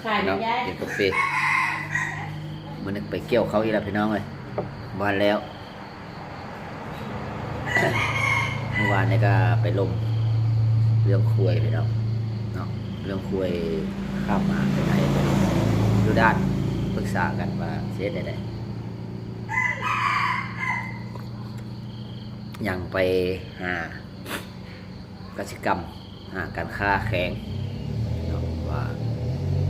พี่น้องกินกาแฟมันนึกไปเกี่ยวเขาอีกแล้วพี่น้องเลยบ้านแล้ว เมื่อวานนี้ก็ไปลงเรื่องคุยพี่น้องเนาะเรื่องคุยข้ามมาไปไหนดูด้านปรึกษากันว่าเสียได้ยังไปหากสิกรรมหาการค้าแข่งว่า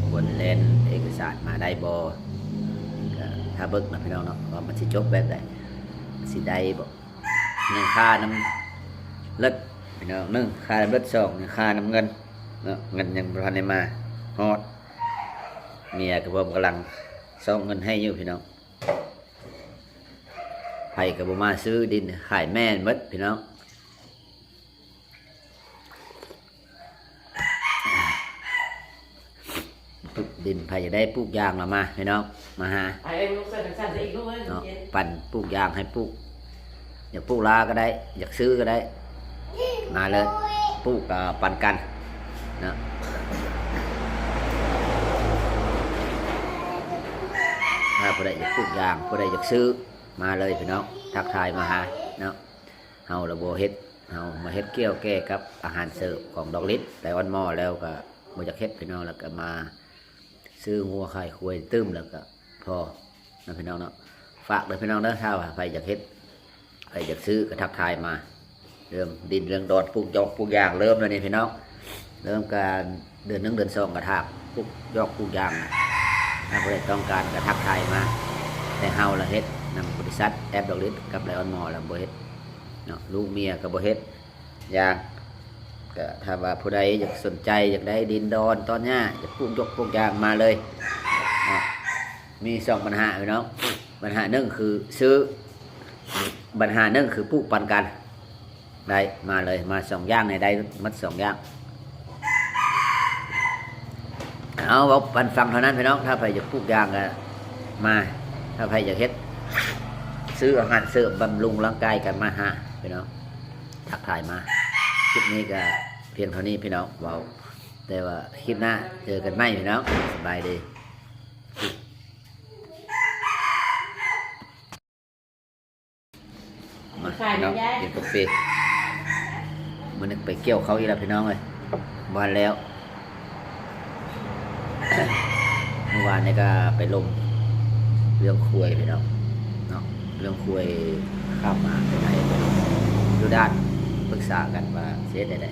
ควรเล่นเอกสารมาได้บอถ้าเบิกนะพี่น้องเนาะว่ามันสิจบแบบไหนสิได้บอกเงินค่าน้ำเลือดพี่น้องหนึ่งค่าน้ำเลือดสองค่าน้ำเงินเนาะเงินยังพันในมาฮอดเมียกับผมกำลังส่งเงินให้อยู่พี่น้องไผ่กับผมมาซื้อดินขายแม่มดพี่น้องปลูกดินไผ่จะได้ปลูกยางเรามาพี่น้องมาหาเนาะปั่นปลูกยางให้ปลูกอยากปลูกลาก็ได้อยากซื้อก็ได้มาเลยปลูกปั่นกันเนาะถ้าผู้ใดอยากปลูกยางผู้ใดอยากซื้อมาเลยพี่น้องทักทายมาหาเนาะเฮาระโบเฮ็ดเฮามาเฮ็ดเกี่ยวแก่กับอาหารเสริมของดอกลิศแต่วันหม้อแล้วก็บ่อยากเฮ็ดพี่น้องแล้วก็มาซื้อหัวไข่คุยตื้มแล้วก็พอนะพี่น้องเนาะฝากเลยพี่น้องเด้อถ้าว่าใครอยากเฮ็ดใครอยากซื้อก็ทักทายมาเรื่องดินเรื่องดอนปลูกยอกปลูกยางเริ่มแล้วนี่พี่น้องเริ่มการเดือน1เดือน2กระถางปลูกยอกปลูกยางถ้าใครต้องการก็ทักทายมาแต่เฮาละเฮ็ดนำบริษัทแอปดอกลิศกับไลออนมอลแล้วบ่เฮ็ดเนาะลูกเมียก็บ่เฮ็ดยางก็ถ้าว่าผู้ใดอยากสนใจอยากได้ดินดอนตอนนี้อยากปลูกยกปลูกยางมาเลยมี2ปัญหาพี่น้องปัญหาหนึ่งคือซื้อปัญหาหนึ่งคือปลูกปันกันได้มาเลยมา2อย่างในได้มัด2อย่างเอาบอกปันฟังเท่านั้นพี่น้องถ้าใครอยากปลูกยางก็มาถ้าใครอยากเฮ็ดซื้ออาหารเสริมบำรุงร่างกายกันมาหาพี่น้องทักทายมาคลิปนี้ก็เพียงเท่านี้พี่น้องเบาแต่ว่าคลิปหน้าเจอกันไหมพี่น้องสบายดีมาพี่น้องกินกาแฟมันนึกไปเกี่ยวเขาอีกแล้วพี่น้องเลยบ้านแล้ว เมื่อวานนี้ก็ไปลงเรื่องคุยพี่น้องเนาะเรื่องคุยข้ามมาไปไหนดูด้านปรึกษากันว่าเสียได้